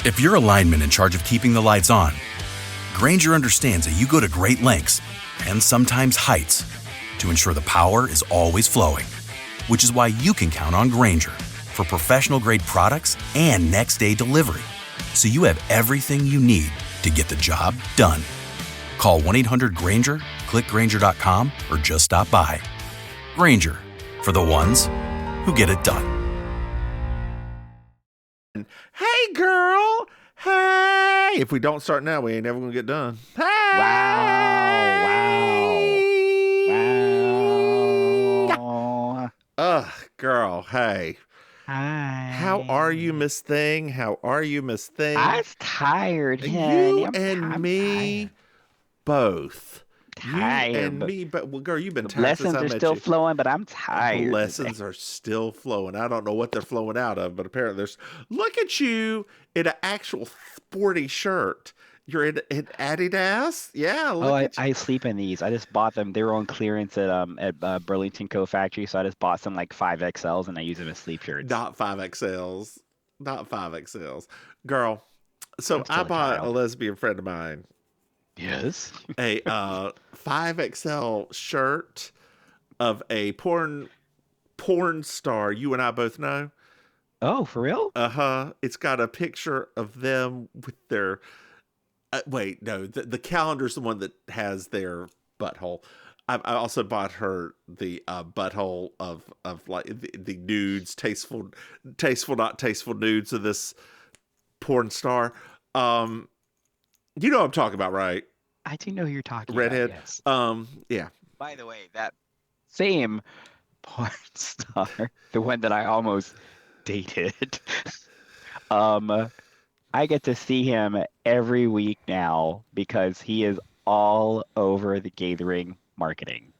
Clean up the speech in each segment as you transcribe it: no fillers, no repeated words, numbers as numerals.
If you're a lineman in charge of keeping the lights on, Grainger understands that you go to great lengths and sometimes heights to ensure the power is always flowing, which is why you can count on Grainger for professional-grade products and next-day delivery, so you have everything you need to get the job done. Call 1-800-GRAINGER, click Grainger.com, or just stop by. Grainger, for the ones who get it done. Hey, girl. Hey. If we don't start now, we ain't never going to get done. Hey. Wow. Girl. Hey. Hi. How are you, Miss Thing? How are you, Miss Thing? I was tired, You honey. and me both. Tired. You and me, but well, girl, you've been The tired since I blessings met are still you. flowing, but I'm tired. Blessings are still flowing. I don't know what they're flowing out of, but apparently there's. Look at you in an actual sporty shirt. You're in Adidas. Yeah. I sleep in these. I just bought them. They were on clearance at Burlington Co Factory, so I just bought some like 5XLs and I use them as sleep shirts. Not 5XLs. Not 5XLs. Girl. So I'm still I a bought child. a lesbian friend of mine Yes. a 5XL shirt of a porn star you and I both know. Oh, for real? It's got a picture of them with their wait, no, the calendar's the one that has their butthole. I also bought her the butthole of like the nudes, tasteful not tasteful nudes of this porn star. You know what I'm talking about, right? I do know who you're talking Redhead. about, yes. Yeah. By the way, that same porn star, the one that I almost dated, I get to see him every week now because he is all over the Gathering marketing.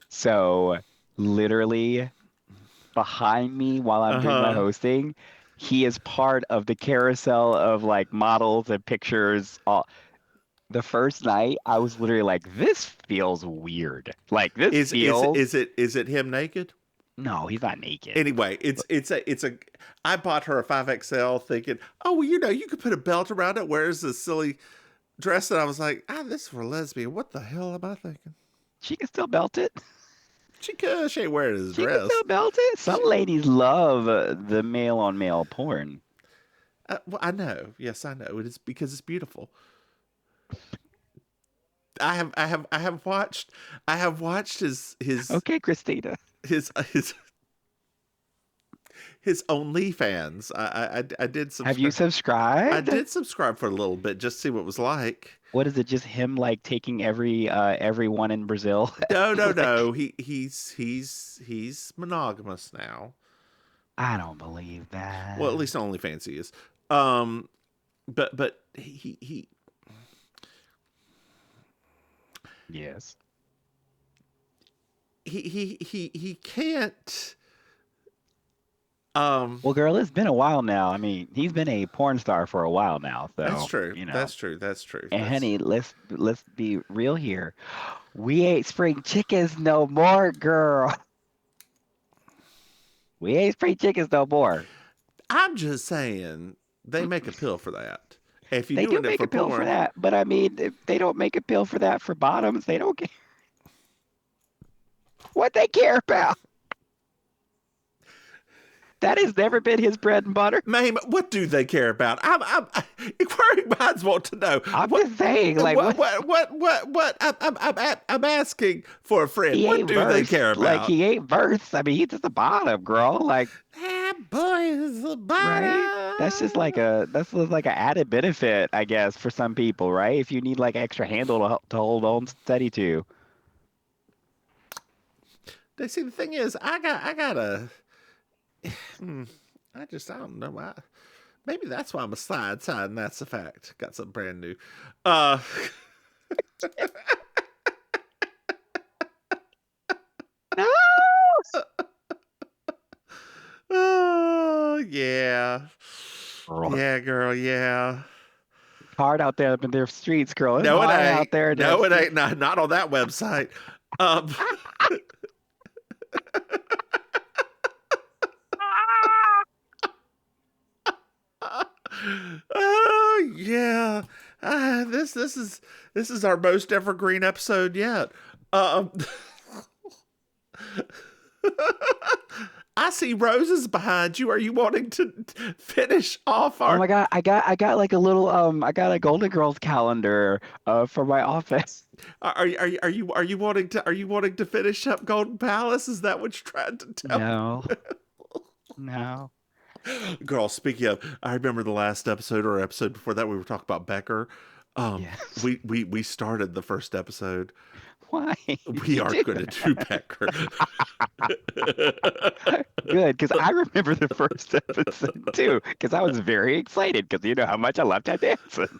So literally behind me while I'm doing my hosting, he is part of the carousel of like models and pictures. The first night, I was literally like, "This feels weird." Like this feels. Is it him naked? No, he's not naked. Anyway, it's a. I bought her a 5XL thinking, oh well, you could put a belt around it. Where's this silly dress? And I was like, this is for a lesbian. What the hell am I thinking? She can still belt it. She could. She ain't wearing it as a She dress. can still belt it. Some ladies love the male on male porn. Well, I know. Yes, I know. It is because it's beautiful. I have watched his Okay, Christina. his OnlyFans. I did subscribe. Have you subscribed? I did subscribe for a little bit just to see what it was like. What is it? Just him like taking everyone in Brazil? No. He's monogamous now. I don't believe that. Well, at least OnlyFans he is. But he Yes. he can't. Well, girl, it's been a while now. I mean, he's been a porn star for a while now. So That's true. You know. That's true. And honey, let's be real here. We ain't spring chickens no more, girl. We ain't spring chickens no more. I'm just saying they make a pill for that. If you They do doing it make for a pill porn, for that, but I mean, if they don't make a pill for that for bottoms, they don't care. What they care about? That has never been his bread and butter. Maim, what do they care about? Inquiring minds want to know. I'm just saying, like, what? I'm asking for a friend. he What ain't do versed. they care about? Like, he ain't versed. I mean, he's just a bottom, girl. Like, that boy is a bottom. right? That's just like an added benefit, I guess, for some people, right? If you need like extra handle to hold on steady to. They see the thing is, I gotta. I don't know. Maybe that's why I'm a side, and that's a fact. Got something brand new. No. Oh yeah, Girl. yeah, girl, yeah. Hard out there up in their streets, girl. It's No, it hard ain't. out there. No, it ain't. Not on that website. Yeah. This is our most evergreen episode yet. Um, I see roses behind you. Are you wanting to finish off Oh our? my God, I got like a little I got a Golden Girls calendar for my office. Are you wanting to finish up Golden Palace? Is that what you're trying to tell No, no. me? Girl, speaking of, I remember the last episode or episode before that we were talking about Becker. Yes. We started the first episode. Why We you are do going to that? do Becker. Good, because I remember the first episode too, because I was very excited because you know how much I love Ted Danson.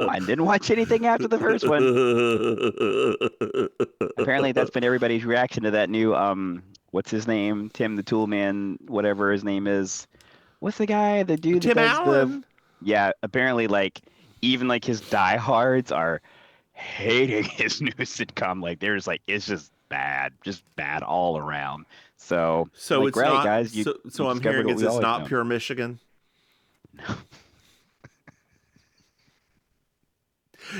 I didn't watch anything after the first one. Apparently, that's been everybody's reaction to that new what's his name? Tim the Tool Man, whatever his name is. What's the guy, the dude that Tim does the Allen. yeah, apparently like even like his diehards are hating his new sitcom. Like there's like it's just bad all around. So So like it's great not. guys, you So I'm discovered hearing what is we it's always not know. pure Michigan. No.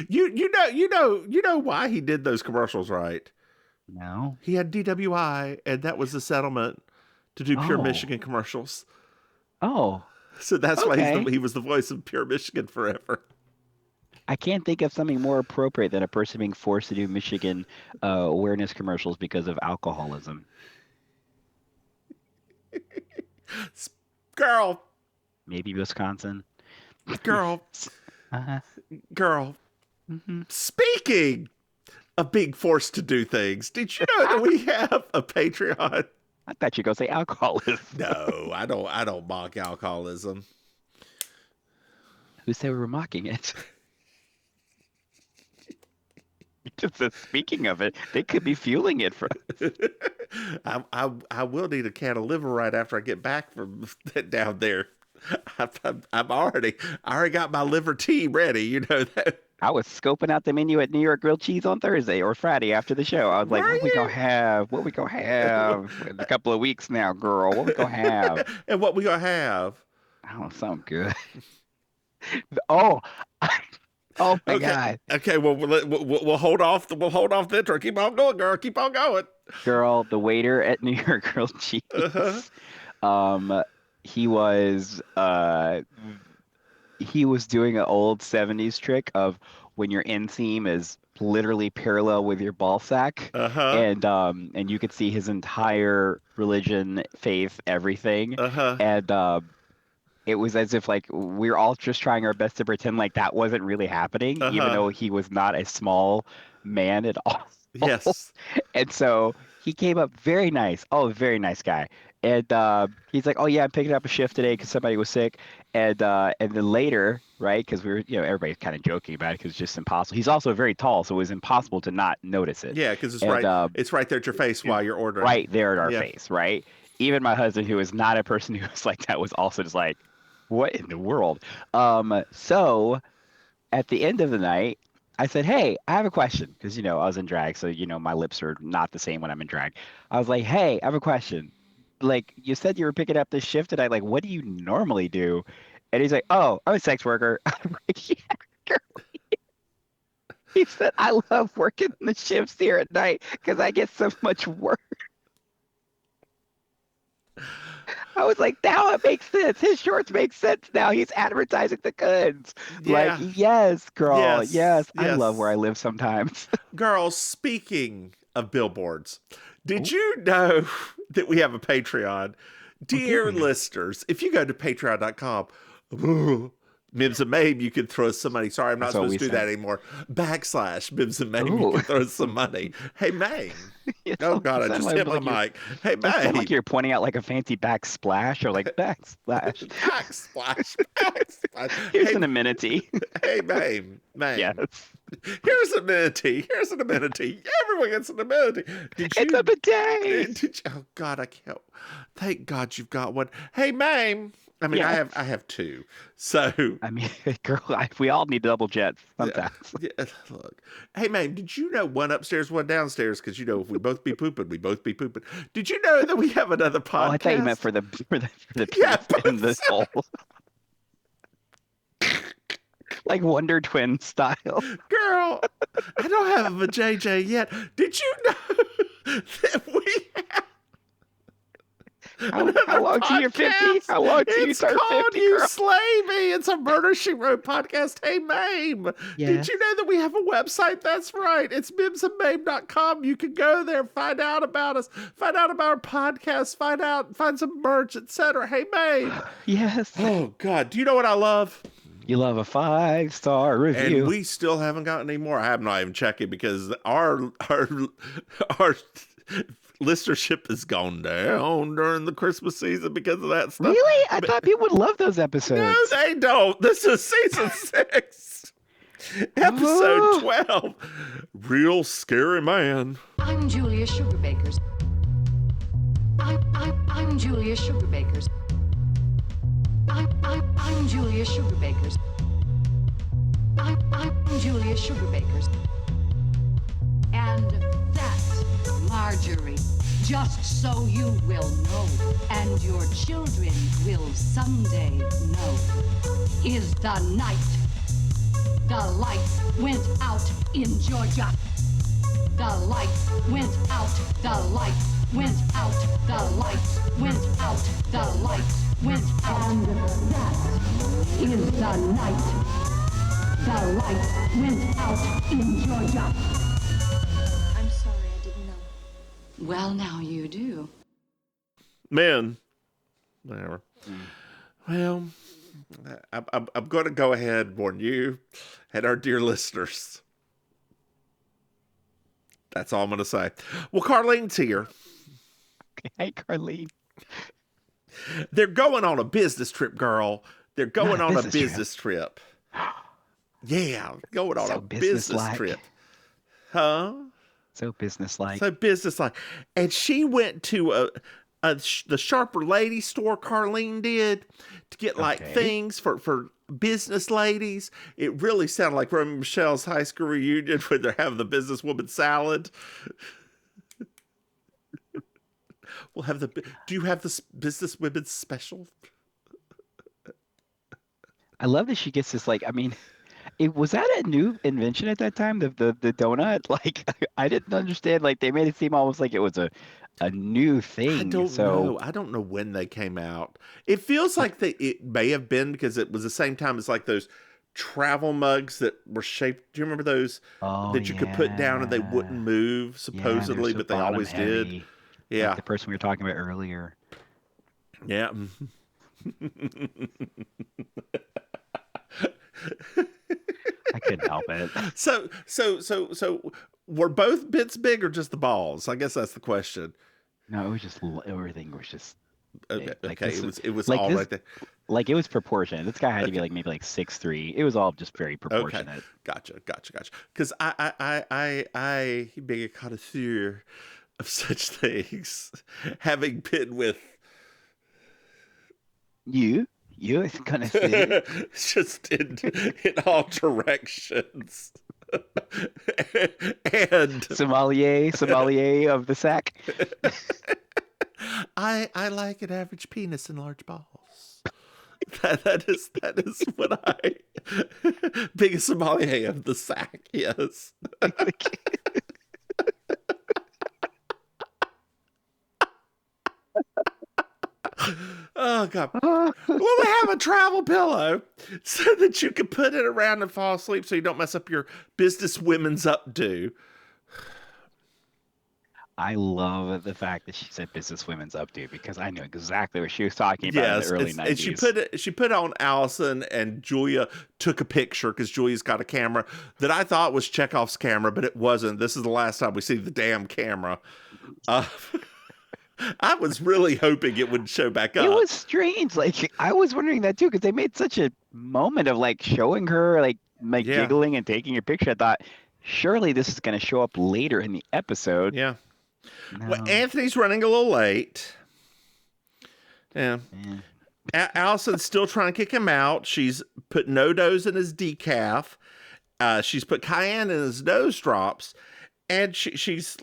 You know why he did those commercials, right? No. He had DWI, and that was the settlement to do pure Oh. Michigan commercials. Oh. So that's why Okay. he was the voice of pure Michigan forever. I can't think of something more appropriate than a person being forced to do Michigan awareness commercials because of alcoholism. Girl, Maybe Wisconsin. girl, Uh-huh. girl. Hmm. Speaking of being forced to do things, did you know that we have a Patreon? I thought you were gonna say alcoholism. No, I don't. I don't mock alcoholism. Who said we were mocking it? Just said, speaking of it, they could be fueling it for us. I will need a can of liver right after I get back from down there. I already got my liver tea ready. You know that. I was scoping out the menu at New York Grilled Cheese on Thursday or Friday after the show. I was like, Were what we gonna you? have? What we gonna have in a couple of weeks now, girl? What we gonna have? And what we gonna have? Oh, something good. Oh, oh my Okay, God. okay. Well, we'll hold off. We'll hold off the intro. Keep on going, girl. Keep on going. Girl, the waiter at New York Grilled Uh-huh. Cheese, um, he was uh he was doing an old 70s trick of when your inseam is literally parallel with your ball sack, Uh-huh. and you could see his entire religion, faith, everything. Uh-huh. And it was as if like we were all just trying our best to pretend like that wasn't really happening, even Uh-huh. though he was not a small man at all. Yes. And so he came up very nice. Oh, very nice guy. And he's like, "Oh yeah, I'm picking up a shift today because somebody was sick." And then later, right? Because we were, everybody's kind of joking about it because it's just impossible. He's also very tall, so it was impossible to not notice it. Yeah, because it's And right. It's right there at your face while you're ordering. right there at our Yeah. face, right? Even my husband, who is not a person who was like that, was also just like, "What in the world?" So at the end of the night, I said, "Hey, I have a question," because I was in drag, so my lips are not the same when I'm in drag. I was like, "Hey, I have a question. Like, you said you were picking up this shift tonight. Like, what do you normally do?" And he's like, "Oh, I'm a sex worker." I'm like, "Yeah, girl." He said, "I love working the shifts here at night because I get so much work." I was like, now it makes sense. His shorts make sense now. He's advertising the goods. Like, Yeah. yes, girl. Yes. Yes, I love where I Yes. live sometimes. Girls, speaking of billboards, did Oh, you know that we have a Patreon? oh, do Dear we? listeners, if you go to patreon.com, Mims and Maim, you can throw us some money. Sorry, I'm not That's what supposed we to do say. that anymore. / Mims and Maim, you Oh, can throw us some money. Hey, Maim. it Oh, God, I just hit my like you're, mic. Hey, doesn't sound like Maim. you're pointing out like a fancy backsplash or like backsplash. Backsplash. Backsplash. Here's Hey, an amenity. hey, Maim. Yes, Maim. Here's an amenity. Here's an amenity. Everyone gets an amenity. Did it's a you? bidet. Did you? Oh God, I can't. Thank God you've got one. Hey, Maim. I mean, Yes. I have two. So, I mean, girl, we all need double jets yeah, sometimes. yeah, look. Hey, Maim, did you know one upstairs, one downstairs? Because if we both be pooping, we both be pooping. Did you know that we have another Oh, I thought you meant podcast? for the Yeah, penis in the both. hole. like Wonder Twin style. Girl, I don't have a JJ yet. Did you know that we have another How long till you're 50? podcast? How long till you It's turn called 50, You girl? Slay Me. It's a Murder, She Wrote podcast. Hey, Maim. Did Yes. you know that we have a website? That's right. It's mimsandmaim.com. You can go there, find out about us, find out about our podcast, find some merch, etc. Hey, Maim. Yes. Oh, God. Do you know what I love? You love a 5-star review. And we still haven't gotten any more. I have not even checking because our listenership has gone down during the Christmas season because of that stuff. Really? I thought people would love those episodes. No, they don't. This is season 6, episode 12. Real scary man. I'm Julia Sugarbakers. I'm Julia Sugarbakers. I'm Julia Sugarbakers. I'm Julia Sugarbakers. And that's Marjorie. Just so you will know, and your children will someday know, is the night the lights went out in Georgia. The lights went out. The lights went out. The lights went out. The lights went out. And that is the night the lights went out in Georgia. I'm sorry, I didn't know. Well, now you do. Man. Whatever. Well, I'm going to go ahead and warn you and our dear listeners. That's all I'm going to say. Well, Carlene's here. Hey, Carlene. They're going on a business trip, girl. They're going Not a on a business business trip. Yeah, going on So a business businesslike. trip. Huh? So businesslike. So business-like. And she went to the Sharper Lady store, Carlene did, to get like Okay. things for business ladies. It really sounded like Romy Michelle's high school reunion when they're having the businesswoman salad. We'll have do you have this business women's special? I love that she gets this, like, I mean, was that a new invention at that time? The donut? Like, I didn't understand. Like, they made it seem almost like it was a new thing. I don't know. I don't know when they came out. It feels like it may have been because it was the same time as like those travel mugs that were shaped. Do you remember those that you could put down and they wouldn't move supposedly, but they always did? Yeah. Like the person we were talking about earlier. Yeah. I couldn't help it. So were both bits big or just the balls? I guess that's the question. No, it was just everything was just Okay, big. Like, okay. this It was like all this- right there. like it was proportionate. This guy had to be like maybe like 6'3". It was all just very proportionate. Okay, gotcha. Because I, being a connoisseur of such things, having been with You is gonna see. just in all directions, and sommelier of the sack. I like an average penis and large balls. That is what I being a sommelier of the sack. Yes. Oh God. Well, we have a travel pillow so that you can put it around and fall asleep so you don't mess up your business women's updo. I love the fact that she said business women's updo because I knew exactly what she was talking about in the early 90s. And she put it on Allison, and Julia took a picture because Julia's got a camera that I thought was Chekhov's camera, but it wasn't. This is the last time we see the damn camera. I was really hoping it would show back up. It was strange. Like, I was wondering that too because they made such a moment of like showing her like giggling and taking a picture. I thought surely this is going to show up later in the episode. Yeah. No. Well, Anthony's running a little late. Yeah. Allison's still trying to kick him out. She's put no-dos in his decaf. She's put cayenne in his nose drops. And she's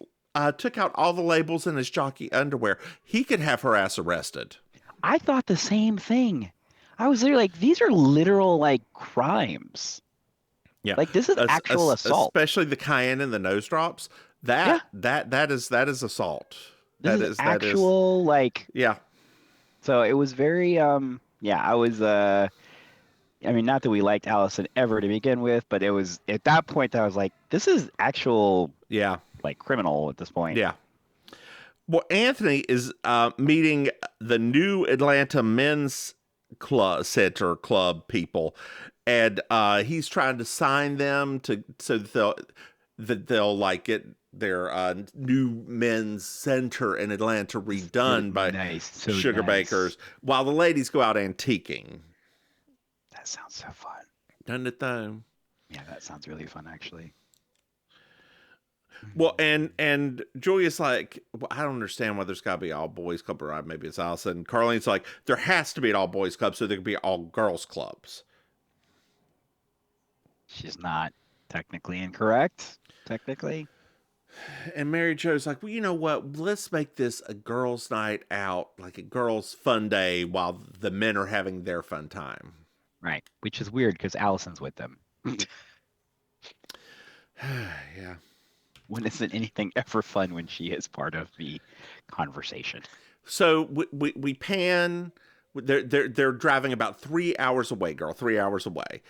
took out all the labels in his jockey underwear. He could have her ass arrested. I thought the same thing. I was literally like, these are literal like crimes. Yeah. Like, this is actual assault. Especially the cayenne and the nose drops. That is assault. This is actual, like, yeah. so it was very, I was, I mean, not that we liked Allison ever to begin with, but it was at that point that I was like, this is actual, Yeah. like, criminal at this point. Yeah. Well, Anthony is meeting the new Atlanta men's center club people, and he's trying to sign them so that they'll like get their new men's center in Atlanta redone by Sugar Bakers, while the ladies go out antiquing. That sounds so fun. Doesn't it though? Yeah, that sounds really fun actually. Well, and Julia's like, well, I don't understand why there's got to be all boys club, or maybe it's Allison. Carlene's like, there has to be an all boys club, so there could be all girls clubs. She's not technically incorrect. Technically. And Mary Jo's like, well, you know what? Let's make this a girls' night out, like a girls' fun day, while the men are having their fun time. Right, which is weird because Allison's with them. Yeah. When isn't anything ever fun when she is part of the conversation? So we pan. They're driving about 3 hours away, girl. 3 hours away.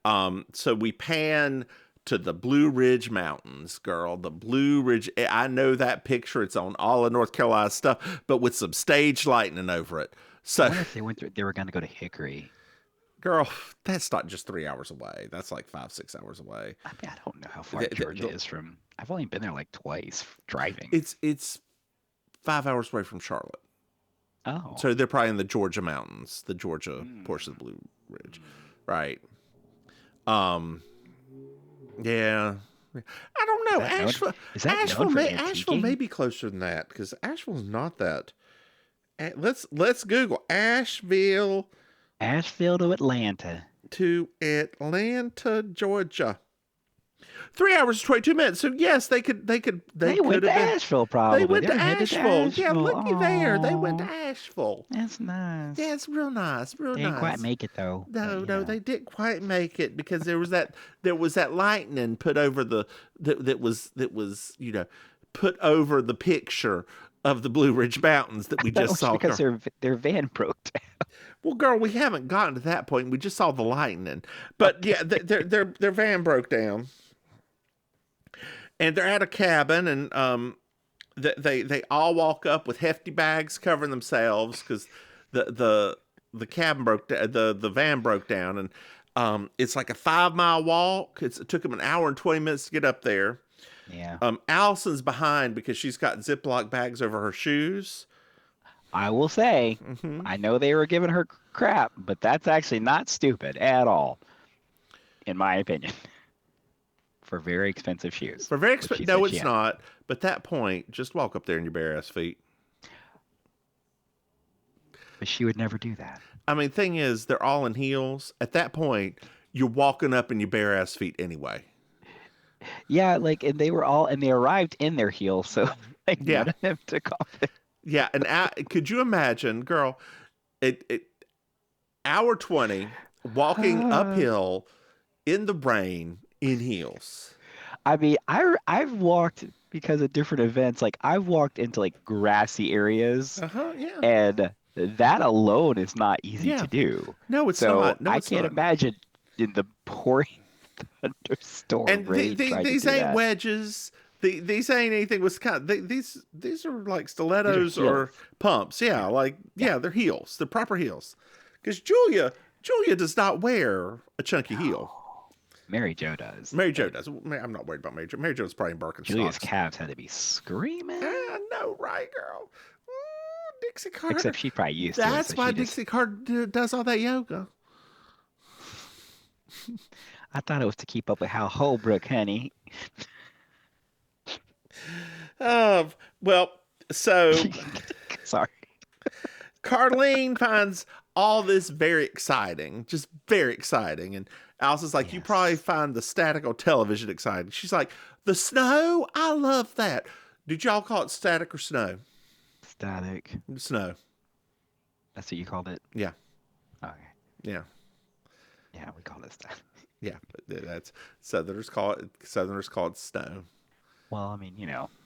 So we pan to the Blue Ridge Mountains, girl. The Blue Ridge. I know that picture. It's on all of North Carolina stuff, but with some stage lightning over it. So I wonder if they were going to go to Hickory. Girl, that's not just 3 hours away. That's like 5-6 hours away. I mean, I don't know how far Georgia is from. I've only been there like twice driving. It's 5 hours away from Charlotte. Oh, so they're probably in the Georgia mountains, the Georgia portion of the Blue Ridge, right? Yeah. I don't know. Asheville may be closer than that because Asheville's not that. Let's Google Asheville. Asheville to Atlanta. To Atlanta, Georgia. 3 hours and 22 minutes. So yes, they went to Asheville probably. They went to Asheville. Yeah, looky there. They went to Asheville. That's nice. Yeah, it's real nice. Real nice. They didn't quite make it though. No, they didn't quite make it because there was that lightning put over that was put over the picture of the Blue Ridge Mountains that we just saw. Because their van broke down. Well, girl, we haven't gotten to that point. We just saw the lightning. But yeah, their van broke down. And they're at a cabin, and they all walk up with hefty bags covering themselves because the cabin broke down, the van broke down, and it's like a 5-mile walk. It took them an hour and 20 minutes to get up there. Yeah. Allison's behind because she's got Ziploc bags over her shoes. I will say, I know they were giving her crap, but that's actually not stupid at all, in my opinion. For very expensive shoes. For very expensive. No, it's not. But at that point, just walk up there in your bare ass feet. But she would never do that. I mean, thing is, they're all in heels. At that point, you're walking up in your bare ass feet anyway. Yeah, like, and they arrived in their heels, so like none of them took off. Yeah, and could you imagine, girl, hour 20 walking uphill in the rain in heels? I mean, I've walked because of different events. Like I've walked into like grassy areas, and that alone is not easy to do. No, it's not. No, I can't imagine in the pouring thunderstorm. And these ain't wedges. These ain't anything with kind of, these are like stilettos or pumps. Yeah, they're heels. They're proper heels. Because Julia does not wear a chunky heel. Mary Jo does. Mary Jo does. I'm not worried about Mary Jo. Mary Jo's probably in Birkenstocks. Julia's calves had to be screaming. I know, right, girl? Dixie Carter. Except she probably used to. That's why Dixie Carter does all that yoga. I thought it was to keep up with Hal Holbrook, honey. Well, so sorry. Carlene finds all this very exciting, just very exciting. And Allison's like, you probably find the static on television exciting. She's like, the snow? I love that. Did y'all call it static or snow? Static. Snow. That's what you called it? Yeah. Okay. Yeah. Yeah, we call it static. Yeah, that's Southerners call it snow. Well, I mean,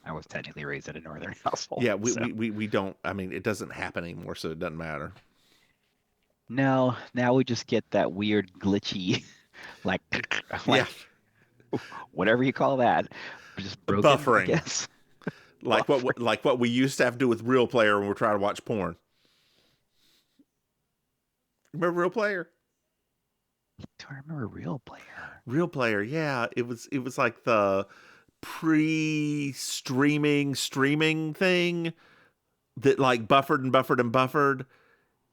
I was technically raised in a northern household. Yeah, So. we don't. I mean, it doesn't happen anymore, so it doesn't matter. No, now we just get that weird glitchy, like, Yeah, whatever you call that, just broken, I buffering, guess. like what we used to have to do with Real Player when we're trying to watch porn. Remember Real Player? Do I remember Real Player? Real Player, yeah. It was like the pre-streaming streaming thing that like buffered and buffered and buffered.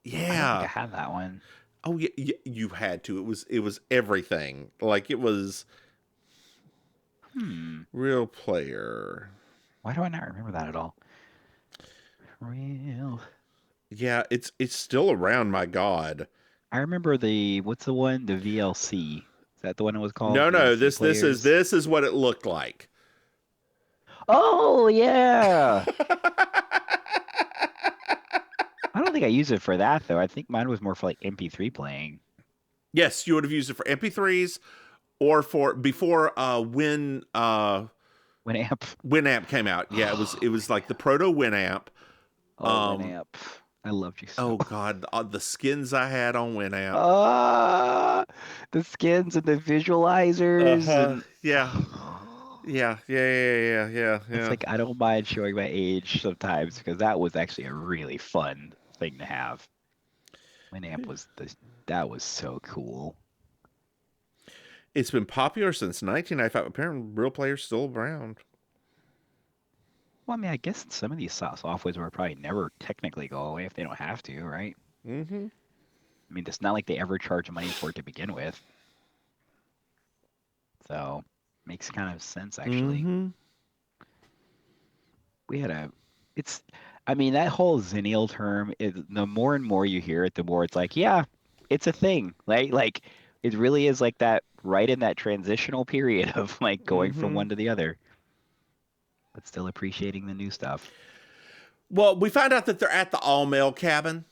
I don't think Yeah. I have that one. Oh yeah, you had to. It was everything. Like it was Real Player. Why do I not remember that at all? Real. Yeah, it's still around, my God. I remember what's the one? The VLC. Is that the one it was called? No, VLC players? this is what it looked like. Oh, yeah. I don't think I used it for that, though. I think mine was more for like MP3 playing. Yes, you would have used it for MP3s or for before Winamp. Winamp came out. Yeah, it was like the proto Winamp. Oh, Winamp. I loved you so. Oh God, the skins I had on Winamp. The skins and the visualizers. And... Yeah. Yeah. It's like I don't mind showing my age sometimes because that was actually a really fun thing to have. Winamp that was so cool. It's been popular since 1995. Apparently, Real Player's still around. Well, I mean, I guess some of these softwares will probably never technically go away if they don't have to, right? Mm-hmm. I mean, it's not like they ever charge money for it to begin with. So, makes kind of sense, actually. Mm-hmm. I mean, that whole Xennial term, the more and more you hear it, the more it's like, yeah, it's a thing. Like it really is like that, right in that transitional period of like going from one to the other. But still appreciating the new stuff. Well, we find out that they're at the all-male cabin.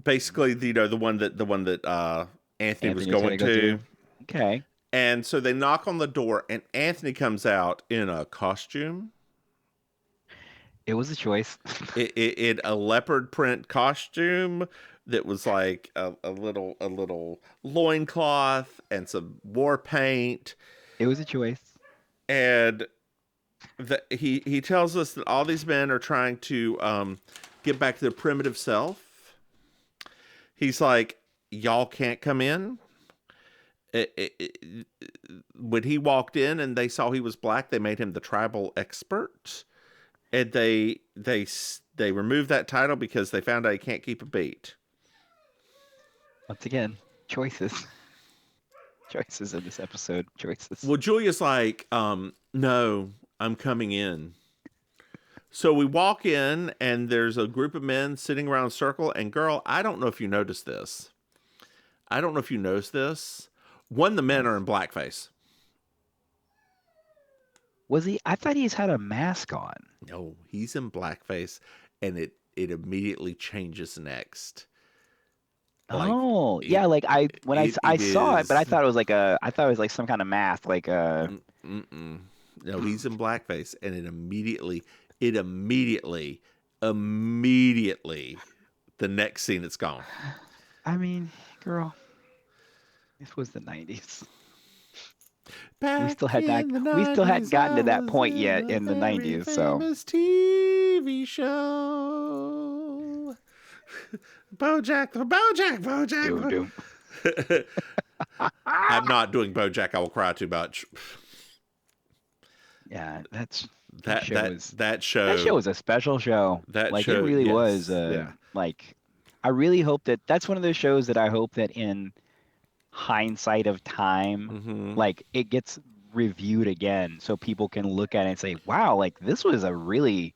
Basically, the one that Anthony was going to. Okay. And so they knock on the door, and Anthony comes out in a costume. It was a choice. it a leopard print costume that was like a little loincloth and some war paint. It was a choice. And he tells us that all these men are trying to get back to their primitive self. He's like, y'all can't come in. When he walked in and they saw he was black, they made him the tribal expert, and they removed that title because they found out he can't keep a beat. Once again, choices. Choices in this episode. Choices. Well, Julia's like, no, I'm coming in. So we walk in, and there's a group of men sitting around a circle. And girl, I don't know if you noticed this. One of the men are in blackface. Was he? I thought he's had a mask on. No, he's in blackface, and it immediately changes next. Like, yeah, like I saw it, but I thought it was like some kind of mask, like No, he's in blackface, and it immediately, the next scene it's gone. I mean, girl, this was the 90s. Back we still hadn't gotten to that point yet in the 90s. So TV show, BoJack. Doom. I'm not doing BoJack. I will cry too much. Yeah, that show was was a special show. It really was. Like, I really hope that's one of those shows that I hope that in hindsight of time, like it gets reviewed again, so people can look at it and say, "Wow, like this was a leap.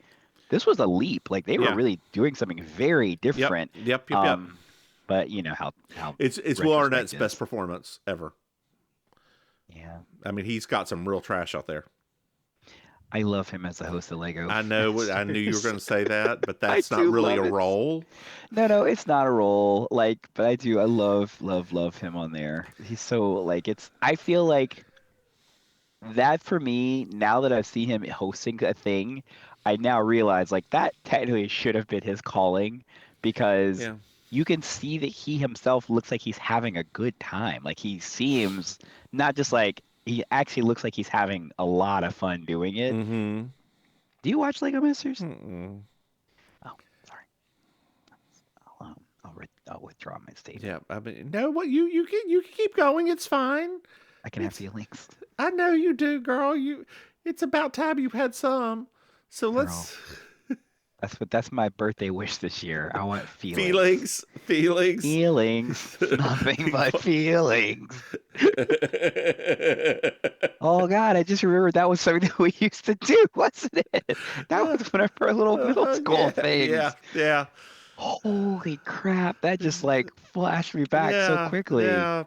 Like they were really doing something very different." Yep. But you know how it's Will Arnett's best performance ever. Yeah, I mean, he's got some real trash out there. I love him as the host of Lego. I know. I knew you were going to say that, but I that's not do really a love it. role. No, it's not a role. Like, but I do. I love him on there. He's so like it's. I feel like that for me, now that I've seen him hosting a thing, I now realize like that technically should have been his calling because Yeah. you can see that he himself looks like he's having a good time. Like he seems not just like he actually looks like he's having a lot of fun doing it. Mm-hmm. Do you watch Lego Masters? Mm-mm. Oh, sorry. I'll withdraw my statement. Yeah. I mean, no. What you can keep going. It's fine. I can have feelings. I know you do, girl. It's about time you've had some. So let's That's my birthday wish this year. I want feelings. Feelings. Nothing but feelings. Oh God, I just remembered that was something that we used to do, wasn't it? That was one of our little middle school things. Yeah. Holy crap, that just like flashed me back so quickly. Yeah.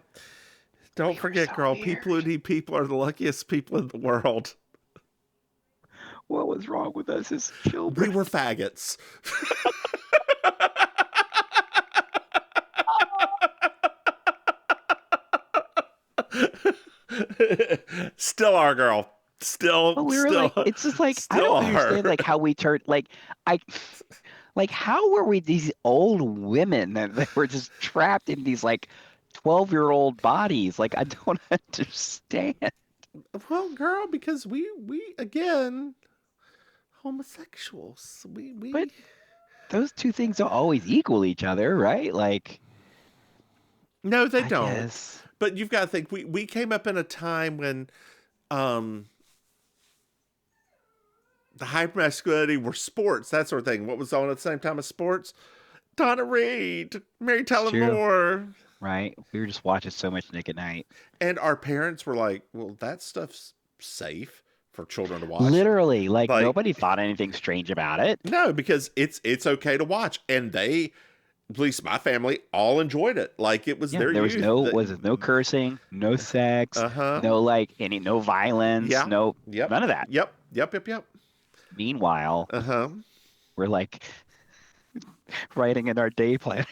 Don't forget, so girl, weird. people who need people are the luckiest people in the world. What was wrong with us as We children? were faggots. Still are, girl. Still, But we were still, like, it's just like I still don't are. understand like how we turned like how were we these old women that were just trapped in these like 12-year-old bodies? Like I don't understand. Well, girl, because we again homosexuals. We But those two things don't always equal each other, right? Like no, they I don't. guess. But you've got to think we came up in a time when the hypermasculinity were sports, that sort of thing. What was on at the same time as sports? Donna Reed, Mary Tyler True. Moore. Right? We were just watching so much Nick at Night. And our parents were like, well, that stuff's safe for children to watch. Literally, like Like- nobody thought anything strange about it. No, because it's okay to watch. And they, at least my family, all enjoyed it. Like it was Yeah, their there was youth. no cursing, no sex, Uh-huh. no like no violence, Yeah. no Yep. none of that. Yep. Meanwhile, Uh-huh. we're like writing in our day planners.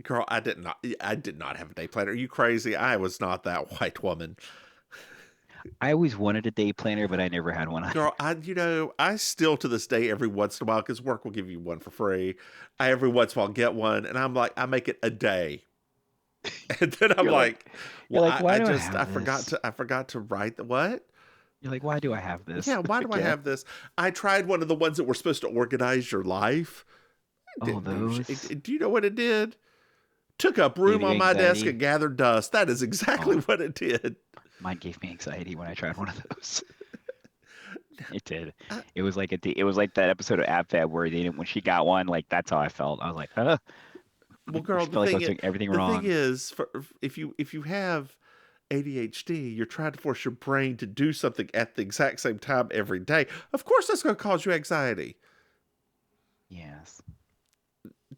Girl, I did not have a day planner. Are you crazy? I was not that white woman. I always wanted a day planner, but I never had one. Girl, I still to this day, every once in a while, because work will give you one for free, I every once in a while get one, and I'm like, I make it a day. And then I'm You're like, you're well, like, why do I just, have I forgot to write the what? You're like, why do I have this? Yeah, why do I again? have this? I tried one of the ones that were supposed to organize your life. It Oh, didn't do those? shit. Do you know what it did? Took up room Gave you on my desk anxiety? and gathered dust. That is exactly what it did. Mine gave me anxiety when I tried one of those. It did. It was like it was like that episode of AbFab where when she got one, like that's how I felt. I was like, Well, girl, I felt like I was doing everything wrong. The thing is, if you have ADHD, you're trying to force your brain to do something at the exact same time every day. Of course, that's going to cause you anxiety. Yes.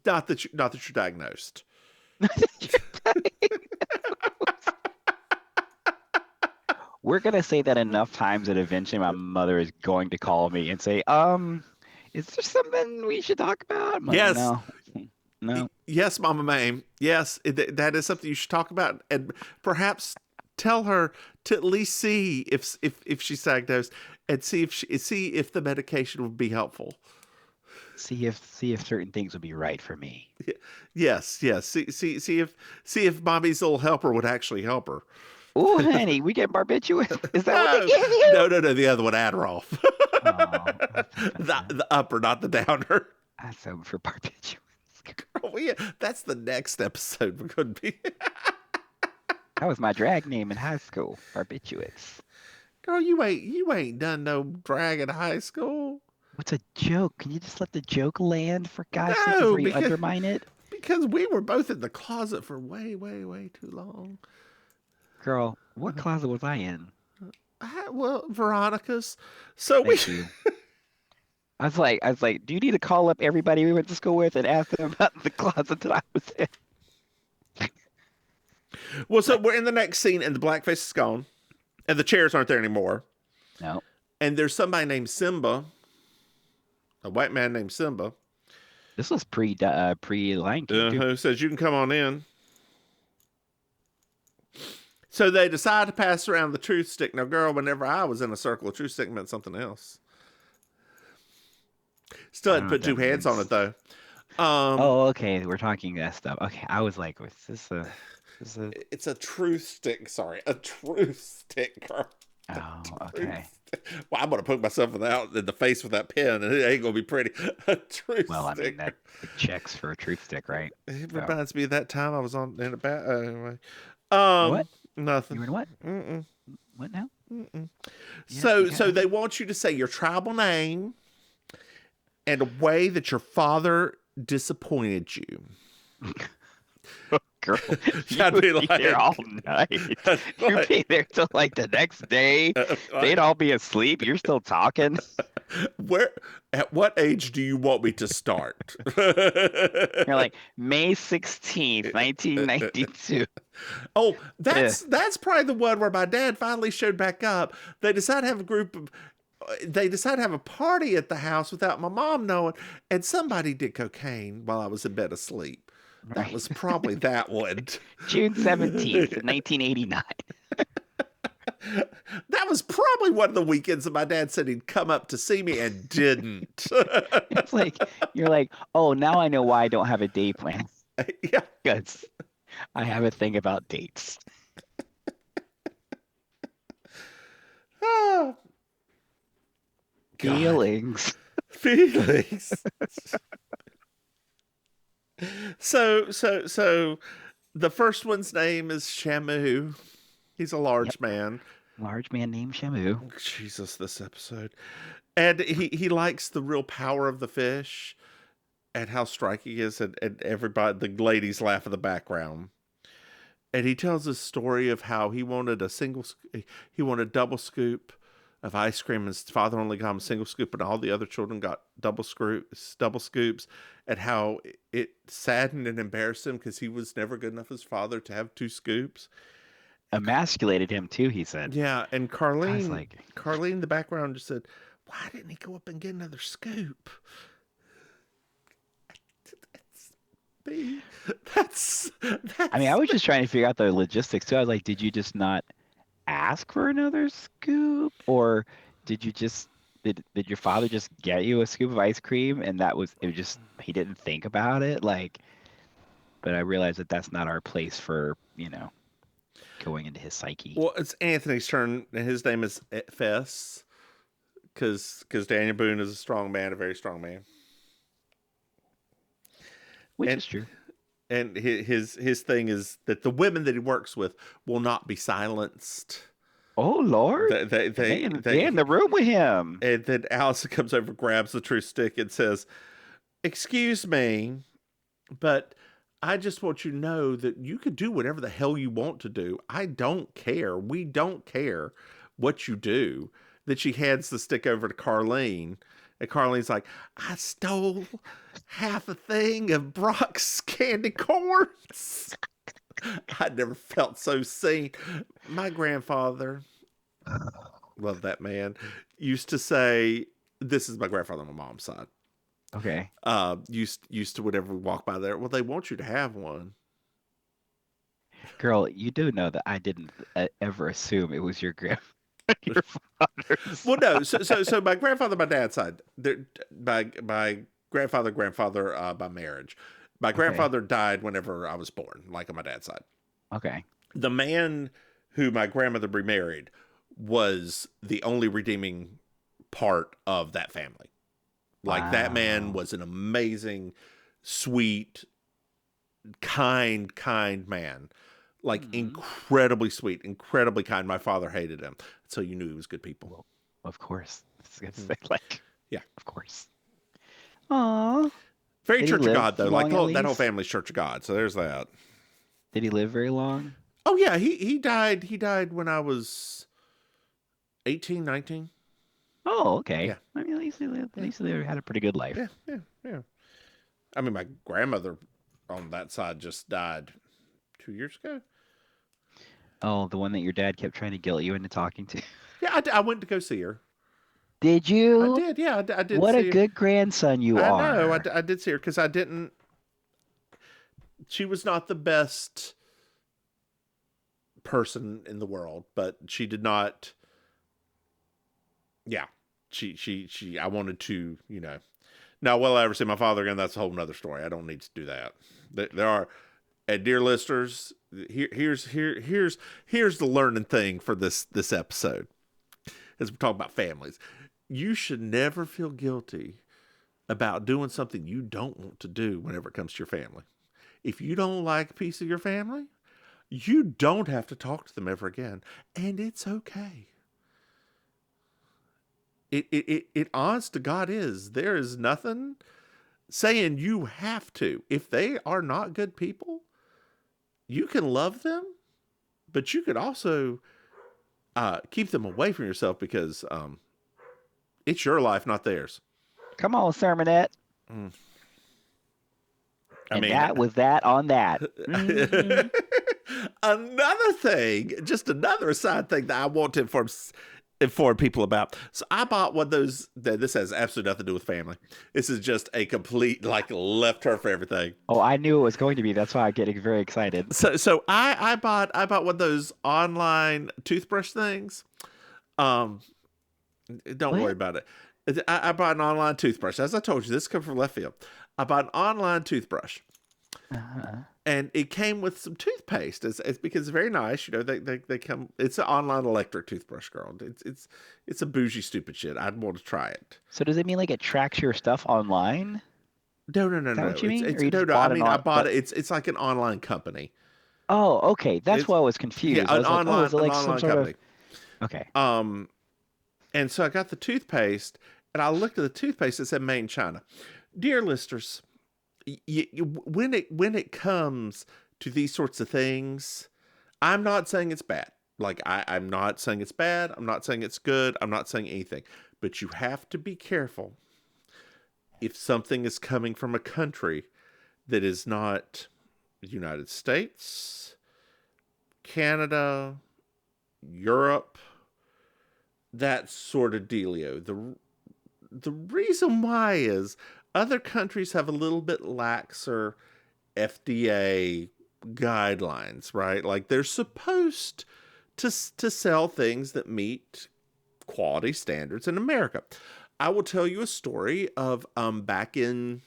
Not that you're diagnosed. We're gonna say that enough times that eventually my mother is going to call me and say, is there something we should talk about? I'm like, Yes. No. Yes, Mama Maim. Yes, that is something you should talk about, and perhaps tell her to at least see if she's diagnosed, and see if the medication would be helpful. See if certain things would be right for me. Yes. See if Mommy's little helper would actually help her. Oh, honey, we get barbiturates. Is that what they give you? No, the other one, Adderall. Oh, the upper, not the downer. that's so for barbiturates. That's the next episode. We could be. That was my drag name in high school. Barbiturates. Girl, you ain't done no drag in high school. What's a joke? Can you just let the joke land for God's sake No, before you because- undermine it? Because we were both in the closet for way, way, way too long. Girl, what closet was I in? Well, Veronica's. So Thank you. I was like, do you need to call up everybody we went to school with and ask them about the closet that I was in? Well, so we're in the next scene, and the blackface is gone, and the chairs aren't there anymore. No. And there's somebody named Simba, a white man named Simba, This was pre Lion King too. who says you can come on in. So they decide to pass around the truth stick. Now, girl, whenever I was in a circle, a truth stick meant something else. Still hadn't put two hands on it, though. Oh, okay. We're talking that stuff. Okay, I was like, was this a... It's a truth stick. Sorry, a truth stick, girl. Oh, okay. Well, I'm going to poke myself in the face with that pen, and it ain't going to be pretty. A truth Well, I stick. mean, that checks for a truth stick, right? It reminds me of that time I was in a bat. Anyway. What? Nothing. You were in what? Mm-mm. What now? Mm-mm. Yeah, So they want you to say your tribal name and a way that your father disappointed you. Girl, I'd be you would be there all night. You'd be there till like the next day. They'd all be asleep. You're still talking. At what age do you want me to start? You're like, May 16th, 1992. Oh, that's probably the one where my dad finally showed back up. They decided to have a party at the house without my mom knowing, and somebody did cocaine while I was in bed asleep. That was probably that one. June 17th, 1989. That was probably one of the weekends that my dad said he'd come up to see me and didn't. It's like, you're like, oh, now I know why I don't have a day plan. Yeah. Because I have a thing about dates. Oh, God. Feelings. So the first one's name is Shamu. He's a large man. Large man named Shamu. Jesus, this episode. And he likes the real power of the fish and how striking he is, and everybody, the ladies laugh in the background. And he tells a story of how he wanted a double scoop of ice cream, and his father only got him a single scoop, and all the other children got double scoops, and how it saddened and embarrassed him because he was never good enough as father to have two scoops. Emasculated him too, he said. Yeah, and Carlene, like... Carlene in the background just said, "Why didn't he go up and get another scoop?" That's I mean, I was just trying to figure out the logistics too. I was like, did you just not ask for another scoop, or did your father just get you a scoop of ice cream and he didn't think about it? Like, but I realized that that's not our place for, going into his psyche. Well, it's Anthony's turn, and his name is Fess, because Daniel Boone is a very strong man. Which is true. And his thing is that the women that he works with will not be silenced. Oh, Lord. They in the room with him. And then Allison comes over, grabs the truth stick, and says, "Excuse me, but I just want you to know that you could do whatever the hell you want to do. I don't care. We don't care what you do." Then she hands the stick over to Carlene. And Carlene's like, "I stole half a thing of Brock's candy corns." I never felt so seen. My grandfather, love that man, used to say, this is my grandfather on my mom's side. Okay. Used to, whenever we walk by there, well, they want you to have one. Girl, you do know that I didn't ever assume it was your father's. Well, no. So my grandfather, my dad's side, my grandfather by marriage. My grandfather died whenever I was born, like on my dad's side. Okay. The man who my grandmother remarried was the only redeeming part of that family. Like, that man was an amazing, sweet, kind man. Like, incredibly sweet, incredibly kind. My father hated him. So you knew he was good people. Well, of course. Like, yeah. Of course. Aww. Very Church of God, though. Like, that whole family's Church of God. So there's that. Did he live very long? Oh, yeah. He died when I was 18, 19. Oh, okay. Yeah. I mean, at least he had a pretty good life. Yeah. I mean, my grandmother on that side just died 2 years ago. Oh, the one that your dad kept trying to guilt you into talking to? Yeah, I went to go see her. Did you? I did, yeah, I did What a see her. good grandson you I are. know, I did see her because I didn't. She was not the best person in the world, but she did not. Yeah, she. I wanted to, Now, will I ever see my father again? That's a whole nother story. I don't need to do that. There are, and dear listeners, here's the learning thing for this episode. As we talk about families, you should never feel guilty about doing something you don't want to do whenever it comes to your family. If you don't like a piece of your family, you don't have to talk to them ever again, and it's okay. It honest to God is. There is nothing saying you have to. If they are not good people, you can love them, but you could also keep them away from yourself because it's your life, not theirs. Come on, Sermonette. I And mean, that was that on that. Mhm. another thing, just another side thing that I want to inform people about. So I bought one of those. This has absolutely nothing to do with family. This is just a complete left turn for everything. Oh, I knew it was going to be. That's why I'm getting very excited. So I bought one of those online toothbrush things. Don't worry about it. I bought an online toothbrush. As I told you, this comes from left field. I bought an online toothbrush. And it came with some toothpaste. It's because it's very nice. They come. It's an online electric toothbrush, girl. It's a bougie, stupid shit. I'd want to try it. So does it mean it tracks your stuff online? No. Is that what you mean? Or you No, just no. bought I mean, I bought but... it. It's like an online company. Oh, okay. That's why I was confused. Yeah, I was like, oh, is it an like some online sort company. of... Okay. And so I got the toothpaste, and I looked at the toothpaste. It said made in China. Dear listeners, when it comes to these sorts of things, I'm not saying it's bad. I'm not saying it's bad. I'm not saying it's good. I'm not saying anything. But you have to be careful if something is coming from a country that is not the United States, Canada, Europe, that sort of dealio. The reason why is other countries have a little bit laxer FDA guidelines, right? They're supposed to sell things that meet quality standards in America. I will tell you a story of back in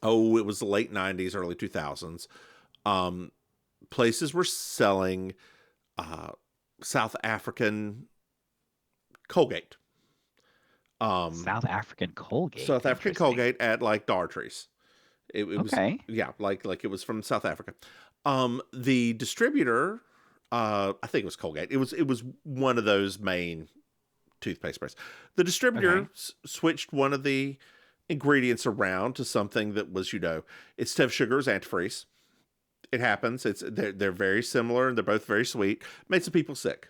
it was the late 90s, early 2000s. Places were selling South African Colgate. South African Colgate. South African Colgate at Dollar Trees. It was okay. Yeah, like it was from South Africa. The distributor, I think it was Colgate. It was one of those main toothpaste brands. The distributor switched one of the ingredients around to something that was, instead of sugar, is antifreeze. It happens. They're very similar and they're both very sweet. Made some people sick.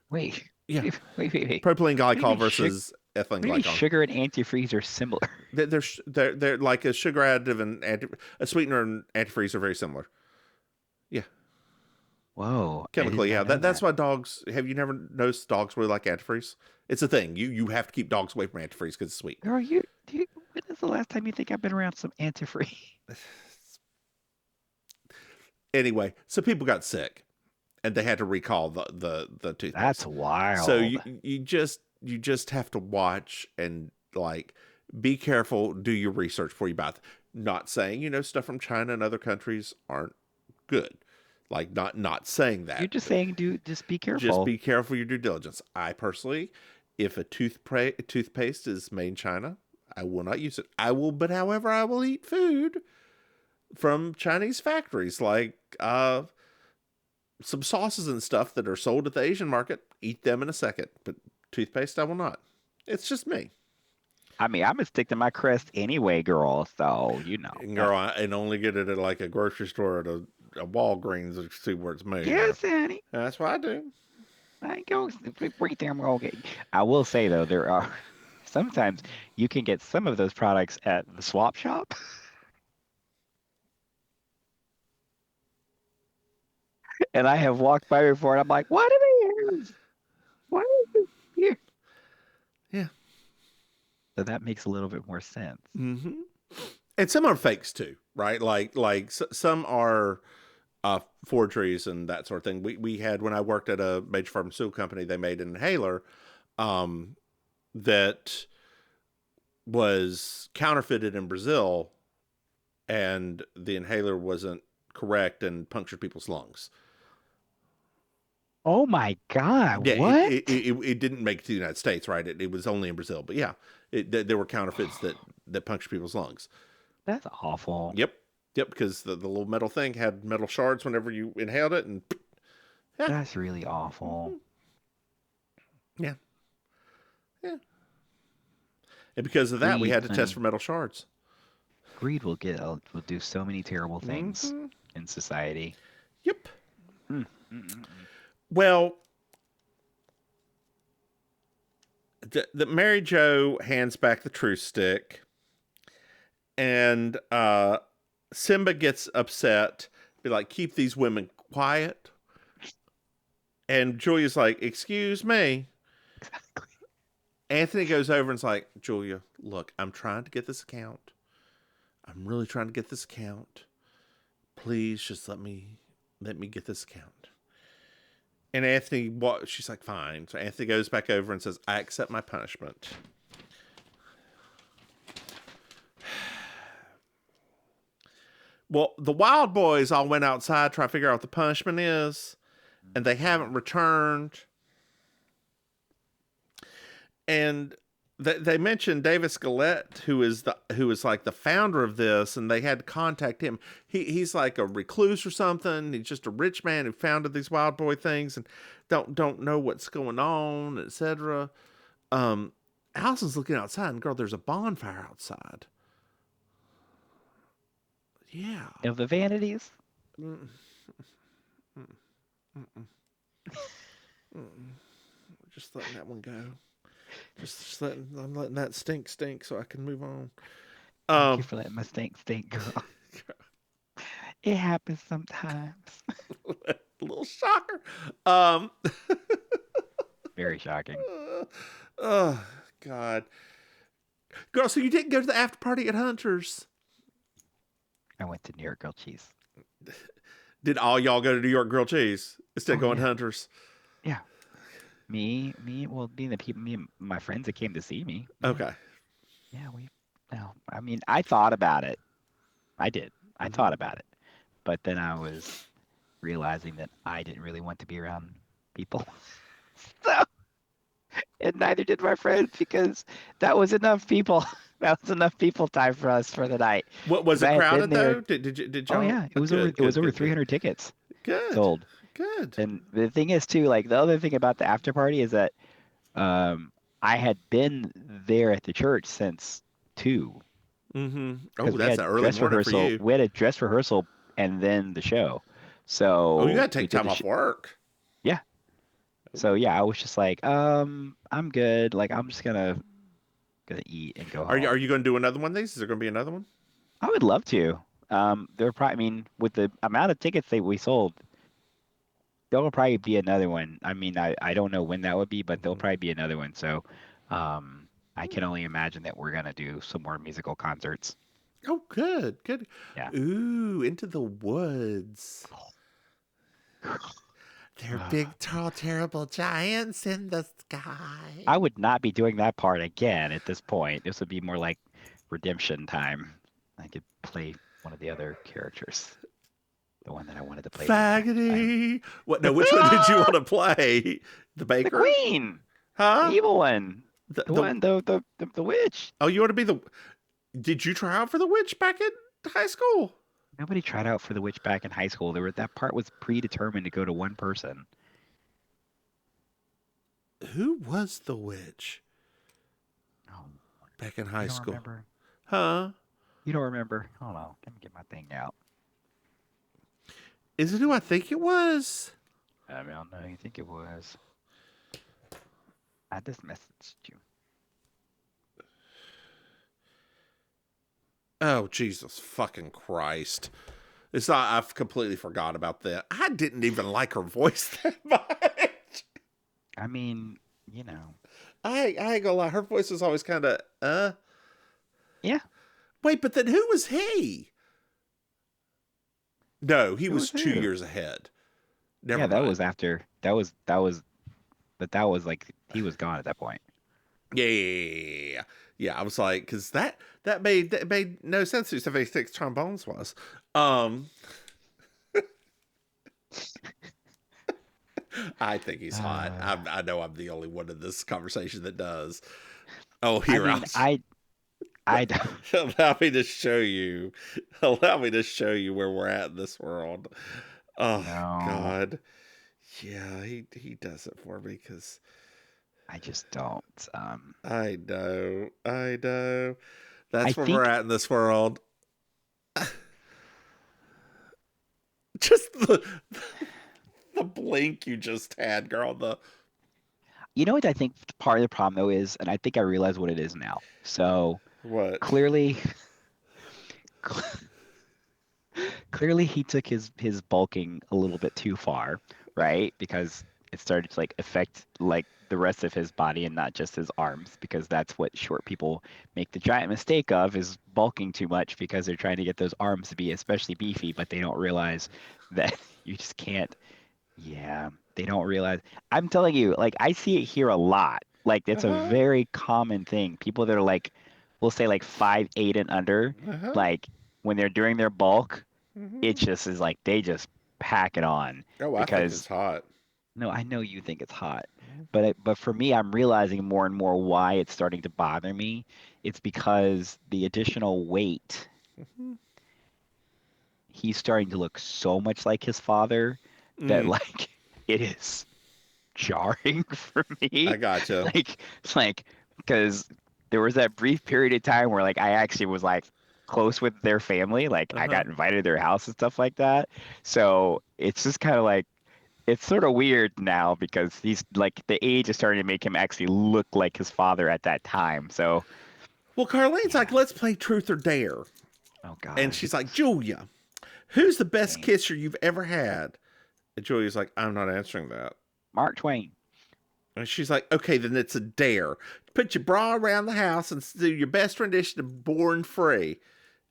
Wait. Yeah. Wait. Propylene glycol versus ethylene Maybe glycol. Sugar and antifreeze are similar. They're like a sugar additive and a sweetener and antifreeze are very similar. Yeah. Whoa. Chemically, yeah. That's why dogs. Have you never noticed dogs really like antifreeze? It's a thing. You have to keep dogs away from antifreeze because it's sweet. Girl, when is the last time you think I've been around some antifreeze? Anyway, so people got sick, and they had to recall the toothpaste. That's wild. So you just have to watch and be careful. Do your research before you buy it. Not saying stuff from China and other countries aren't good. Not saying that. You're just saying just be careful. Just be careful your due diligence. I personally, if a toothpaste is made in China, I will not use it. However, I will eat food from Chinese factories, some sauces and stuff that are sold at the Asian market. Eat them in a second, but toothpaste I will not. It's just me. I mean, I'm gonna stick to my crest anyway, girl. So girl, and only get it at a grocery store at a Walgreens to see where it's made. Yes, honey. That's what I do. I go right there. I'm okay. I will say though, there are sometimes you can get some of those products at the swap shop. And I have walked by before, and I'm like, "What are they? What is this here?" So that makes a little bit more sense. Mm-hmm. And some are fakes too, right? Like some are forgeries and that sort of thing. We had, when I worked at a major pharmaceutical company, they made an inhaler that was counterfeited in Brazil, and the inhaler wasn't correct and punctured people's lungs. Oh my God! Yeah, What? it didn't make it to the United States, right? It was only in Brazil, but yeah, there were counterfeits that punctured people's lungs. That's awful. Yep, because the little metal thing had metal shards whenever you inhaled it, and yeah, That's really awful. yeah. And because of that, we Greed, had to test honey. for metal shards. Greed will do so many terrible things in society. Yep. Mm, mm, mm, mm. Well, the Mary Jo hands back the truth stick, and Simba gets upset, be like, "Keep these women quiet." And Julia's like, "Excuse me." Exactly. Anthony goes over and's like, "Julia, look, I'm trying to get this account. I'm really trying to get this account. Please just let me get this account." And Anthony, she's like, "Fine." So Anthony goes back over and says, "I accept my punishment." Well, the Wild Boys all went outside trying to figure out what the punishment is, and they haven't returned. And they mentioned Davis Gillette, who is like the founder of this, and they had to contact him. He's like a recluse or something. He's just a rich man who founded these Wild Boy things and don't know what's going on, etc. Allison's looking outside, and girl, there's a bonfire outside. Yeah. Of the vanities? Just letting that one go. I'm letting that stink so I can move on. Thank you for letting my stink, girl. It happens sometimes. A little shocker. Very shocking. Oh God, girl. So you didn't go to the after party at Hunter's? I went to New York grilled cheese. Did all y'all go to New York grilled cheese instead of going to yeah. Hunter's? Yeah. Me, well, being the people, me and my friends that came to see me. Okay. Yeah, I mean, I thought about it. I did. I thought about it. But then I was realizing that I didn't really want to be around people. So, and neither did my friends, because that was enough people. That was enough people time for us for the night. What was it crowded though? Did y'all? Oh yeah, it was over 300 tickets sold. Good. And the thing is too, like the other thing about the after party is that I had been there at the church since 2. Mm-hmm. Oh, that's an early morning for you. We had a dress rehearsal and then the show. So you gotta take time off work. Yeah. So yeah, I was just like, I'm good. Like I'm just gonna eat and go home. Are you gonna do another one of these? Is there gonna be another one? I would love to. There probably, I mean, with the amount of tickets that we sold, there will probably be another one. I mean, I don't know when that would be, but there'll probably be another one. So, I can only imagine that we're gonna do some more musical concerts. Oh, good. Yeah. Ooh, Into the Woods. They're big, tall, terrible giants in the sky. I would not be doing that part again at this point. This would be more like redemption time. I could play one of the other characters. The one that I wanted to play. Faggoty. What? No, which one did you want to play? The baker? The queen. Huh? The evil one. The witch. Oh, you want to be the... Did you try out for the witch back in high school? Nobody tried out for the witch back in high school. That part was predetermined to go to one person. Who was the witch? Oh, back in high school. Remember? Huh? You don't remember? Hold on. Let me get my thing out. Is it who I think it was? I don't know who you think it was. I just messaged you. Oh, Jesus fucking Christ. I've completely forgot about that. I didn't even like her voice that much. I mean, you know. I ain't gonna lie. Her voice was always kind of, Yeah. Wait, but then who was he? No, he Who was was 2 years ahead. Never Yeah, that mind. was after. But that was like he was gone at that point. Yeah. Yeah, I was like, because that made no sense who 76 trombones was. I think he's hot. Uh, I know I'm the only one in this conversation that does. Oh, I here, mean, I don't. allow me to show you. Allow me to show you where we're at in this world. Oh No, God, yeah, he does it for me because I just don't. I know. I That's where we're think at in this world. Just the blink you just had, girl. The you know what I think part of the problem though is, and I think I realize what it is now. So what? clearly, clearly he took his bulking a little bit too far, right? Because it started to like affect like the rest of his body and not just his arms, because that's what short people make the giant mistake of is bulking too much because they're trying to get those arms to be especially beefy, but they don't realize that you just can't. Yeah, they don't realize. I'm telling you, like I see it here a lot. Like it's a Uh-huh. very common thing. People that are like, we'll say like 5'8" and under, Uh-huh. like when they're doing their bulk, it Mm-hmm. just is like they just pack it on Oh, I think it's because hot. no, I know you think it's hot, but for me, I'm realizing more and more why it's starting to bother me. It's because the additional weight, Mm-hmm. he's starting to look so much like his father that Mm, like it is jarring for I me. gotcha. Like because there was that brief period of time where like I actually was like close with their family, like I Uh-huh. got invited to their house and stuff like that. So it's just kind of like it's sort of weird now because he's like the age is starting to make him actually look like his father at that time. So Well, Carlene's like, yeah. let's play truth or dare. Oh And God. she's like, Julia, who's the best Dang. kisser you've ever had? And Julia's like, I'm not answering that. Mark Twain. And she's like, okay, then it's a dare. Put your bra around the house and do your best rendition of Born Free.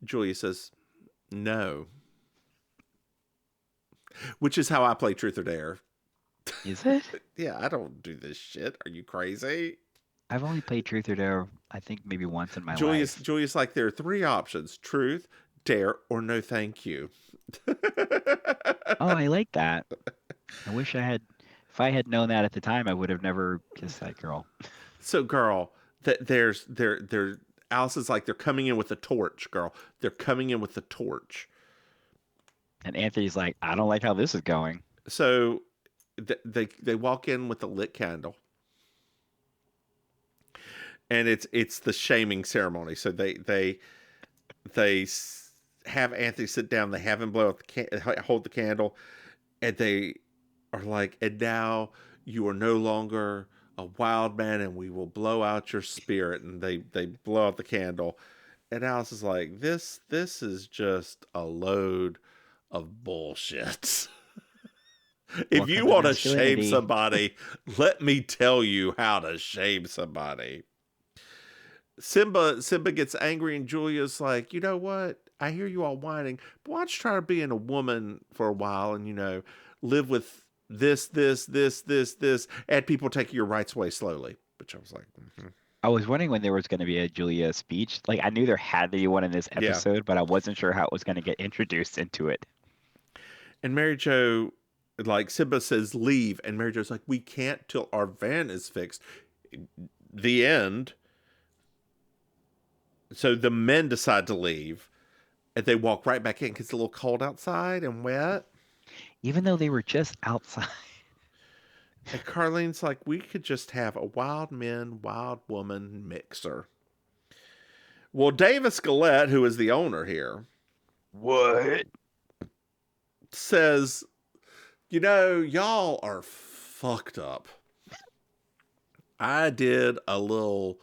Julia says, no. Which is how I play truth or dare. Is it? Yeah, I don't do this shit. Are you crazy? I've only played Truth or Dare, I think maybe once in my Julius life. Julius like there are three options: truth, dare, or no thank you. Oh, I like that. I wish I had, if I had known that at the time, I would have never kissed that girl. So girl, there Alice is like they're coming in with a torch, girl. They're coming in with a torch. And Anthony's like, I don't like how this is going. So they walk in with a lit candle. And it's the shaming ceremony. So they have Anthony sit down, they have him blow out hold the candle, and they are like, and now you are no longer a wild man, and we will blow out your spirit. And they blow out the candle, and Alice is like, this is just a load of bullshit. If you Welcome to want to shame masculinity. somebody, let me tell you how to shame somebody. Simba gets angry, and Julia's like, you know what? I hear you all whining, but why don't you try being a woman for a while and live with this, and people take your rights away slowly. Which I was like, mm-hmm. I was wondering when there was going to be a Julia speech. Like, I knew there had to be one in this Yeah. episode, but I wasn't sure how it was going to get introduced into it. And Mary Jo, like Simba says, leave, and Mary Jo's like, we can't till our van is fixed. The end. So the men decide to leave, and they walk right back in because it's a little cold outside and wet. Even though they were just outside. And Carlene's like, we could just have a wild men, wild woman mixer. Well, Davis Gillette, who is the owner here, What? says, y'all are fucked up. I did a little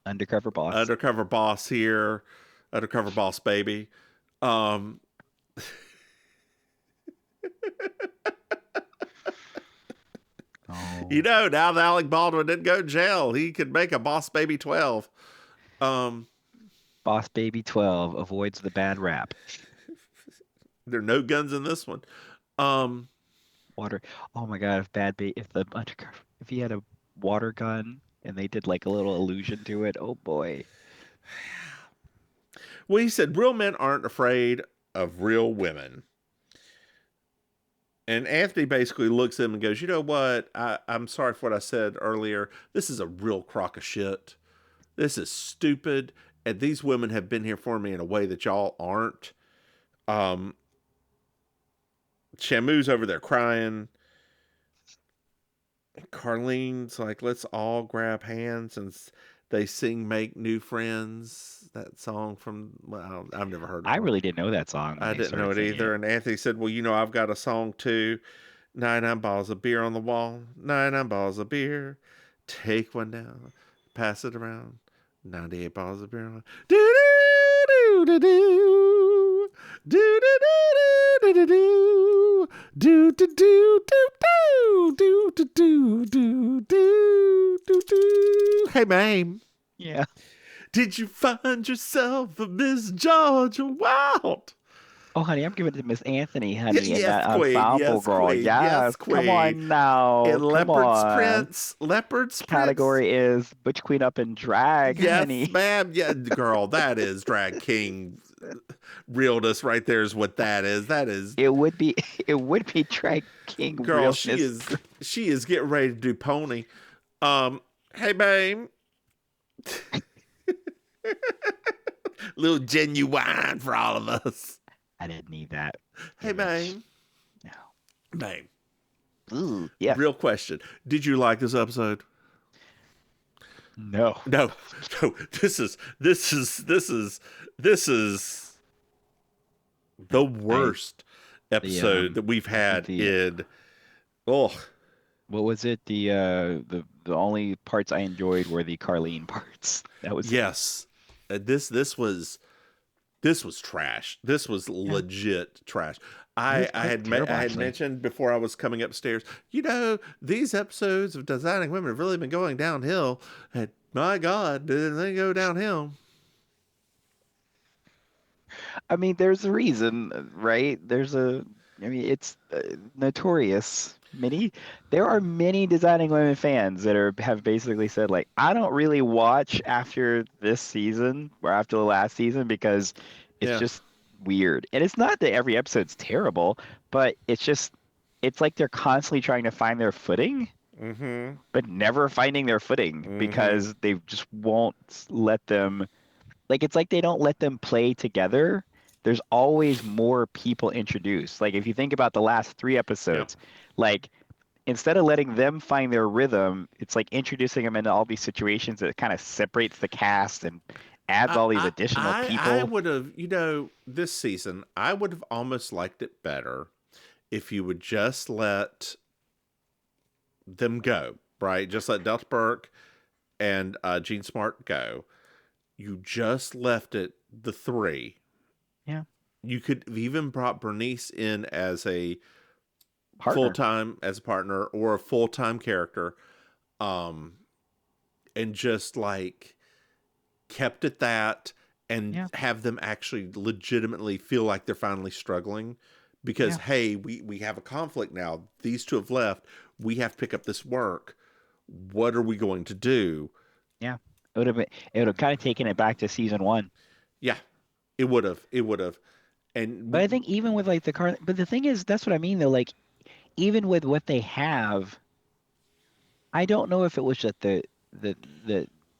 Undercover boss. undercover boss here, undercover boss baby. Um, Oh You know, now that Alec Baldwin didn't go to jail, he could make a Boss Baby 12. Boss Baby 12 avoids the bad rap. There are no guns in this one. Water. Oh my God! If he had a water gun and they did like a little allusion to it, oh boy. Well, he said real men aren't afraid of real women. And Anthony basically looks at him and goes, you know what? I'm sorry for what I said earlier. This is a real crock of shit. This is stupid. And these women have been here for me in a way that y'all aren't. Shamu's over there crying. Carlene's like, let's all grab hands, and they sing Make New Friends, that song from, well, I've never heard of it. I really didn't know that song. I didn't know it either. And Anthony said, well, you know, I've got a song too. 99 bottles of beer on the wall. 99 bottles of beer. Take one down. Pass it around. 98 bottles of beer on the wall. Do-do-do-do-do. Do-do-do-do-do-do. Do-do-do-do-do-do-do-do-do-do. Hey, Maim. Yeah. Did you find yourself a Miss Georgia Wild? Oh, honey, I'm giving it to Miss Anthony, honey, Yes, and that queen, ensemble yes, girl. queen, Yes, yes, come on queen. now. And Come Leopard's on. Prince. Leopard's Category is Butch Queen Up in Drag, Prince. Yes, honey. ma'am. Yeah, girl, that is drag king realness right there is what that is. That is. It would be Drag King Girl, realness. she is getting ready to do pony. Hey, babe. Little genuine for all of us. I didn't need that. Hey, babe. No. Babe. Ooh, yeah. Real question. Did you like this episode? No. No. This is the worst episode that we've had in. Oh. What was it? The only parts I enjoyed were the Carlene parts. That was Yes. This was trash. This was legit trash. I had mentioned before I was coming upstairs, you know, these episodes of Designing Women have really been going downhill. And my God, did they go downhill? I mean, there's a reason, right? It's notorious. There are many Designing Women fans that have basically said, like, I don't really watch after this season or after the last season because it's just weird. And it's not that every episode's terrible, but it's like they're constantly trying to find their footing, but never finding their footing because they just won't let them. Like, it's like they don't let them play together. There's always more people introduced. Like, if you think about the last 3 episodes, like, instead of letting them find their rhythm, it's like introducing them into all these situations that kind of separates the cast and adds all these additional people. I would have, you know, this season, I would have almost liked it better if you would just let them go, right? Just let Delta Burke and Jean Smart go. You just left it the 3. Yeah. You could have even brought Bernice in as a Partner. partner or a full-time character, and just like kept it that and have them actually legitimately feel like they're finally struggling because hey, we have a conflict now. These 2 have left. We have to pick up this work. What are we going to do? Yeah. It would have kind of taken it back to season 1. Yeah. It would have. But I think even with like but the thing is, that's what I mean though, like even with what they have, I don't know if it was just the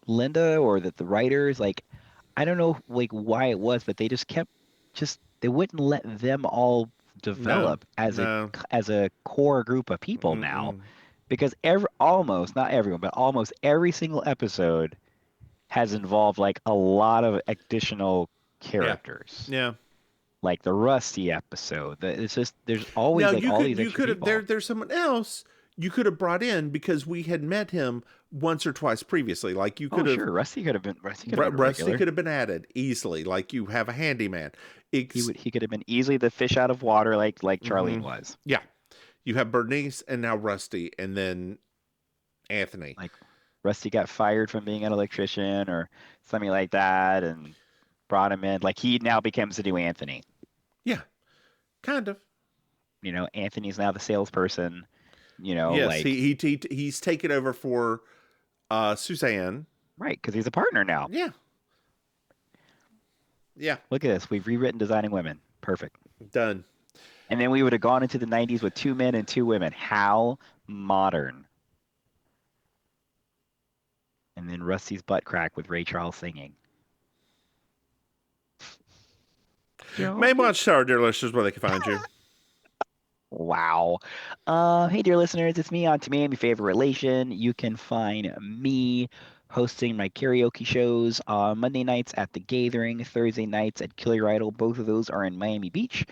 Linda or that the writers, like, I don't know like why it was, but they just kept they wouldn't let them all develop as a core group of people now, because almost not everyone, but almost every single episode has involved like a lot of additional characters. Yeah. Like the Rusty episode. It's just there's always all these extra people. There's someone else you could have brought in because we had met him once or twice previously. Like you could have. Sure, Rusty could have been. Rusty could have been added easily. Like you have a handyman. He could have been easily the fish out of water, like Charlene was. Yeah, you have Bernice and now Rusty, and then Anthony. Like Rusty got fired from being an electrician or something like that and brought him in. Like he now becomes the new Anthony. Yeah, kind of. Anthony's now the salesperson, Yes, like he's taken over for Suzanne. right, because he's a partner now. Yeah. Yeah. Look at this. We've rewritten Designing Women. Perfect. Done. And then we would have gone into the 90s with 2 men and 2 women. How modern. And then Rusty's butt crack with Ray Charles singing. Maim, why don't you tell our dear listeners where they can find you? Wow. Hey, dear listeners, it's me, Auntie Maim, your favorite relation. You can find me hosting my karaoke shows on Monday nights at The Gathering, Thursday nights at Kill Your Idol. Both of those are in Miami Beach.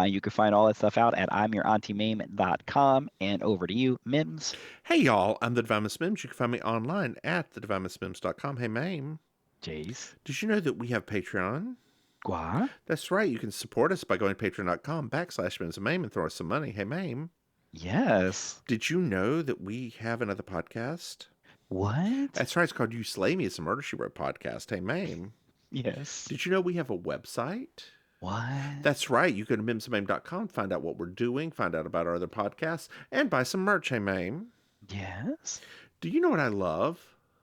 You can find all that stuff out at I'mYourAuntieMaim.com. And over to you, Mims. Hey, y'all. I'm the Divine Miss Mims. You can find me online at thedivinemissmims.com. Hey, Maim. Jace. Did you know that we have Patreon? Gua. That's right. You can support us by going to patreon.com/Mims and throw us some money. Hey, Maim. Yes. Did you know that we have another podcast? What? That's right. It's called You Slay Me. It's a Murder, She Wrote podcast. Hey, Maim. Yes. Did you know we have a website? What? That's right. You go to MimsMaim.com, find out what we're doing, find out about our other podcasts, and buy some merch. Hey, Maim. Yes. Do you know what I love?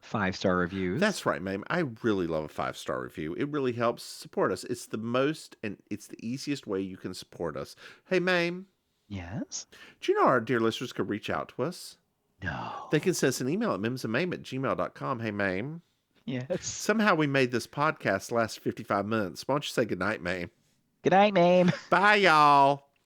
5-star reviews. That's right, Maim. I really love a 5-star review. It really helps support us. It's the most and it's the easiest way you can support us. Hey, Maim. Yes. Do you know our dear listeners can reach out to us? No. They can send us an email at mimsandmaim@gmail.com. Hey, Maim. Yes. Somehow we made this podcast last 55 minutes. Why don't you say goodnight, Maim? Good night, Maim. Bye, y'all.